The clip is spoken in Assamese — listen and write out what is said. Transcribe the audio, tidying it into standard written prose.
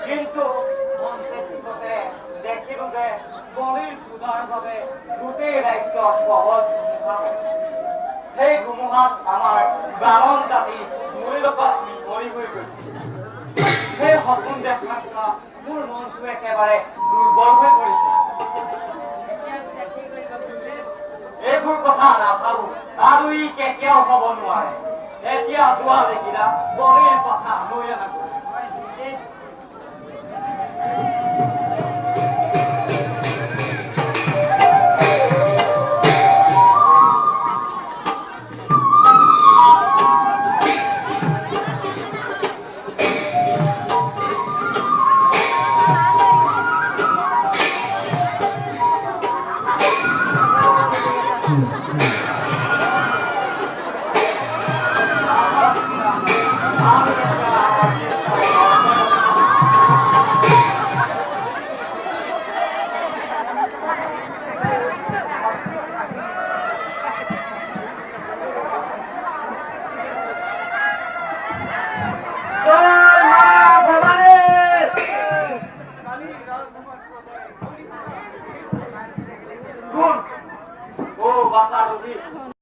কিন্তু দেখিলো যে বলিৰ পূজাৰ বাবে গোটেই ৰাজ্যত প্ৰবল ধুমুহা সেই ধুমুহাত আমাৰ ব্ৰাহ্মণ জাতি মূল্যপাত বিপৰী হৈ গৈছিল। সেই সপোন দেখা মোৰ মনটো একেবাৰে দুৰ্বল হৈ পৰিছে। এইবোৰ কথা নাভাবো আৰু ই কেতিয়াও হ'ব নোৱাৰে। এতিয়া যোৱা দেখিলা বলিৰ কথা লৈ আনাগৈ।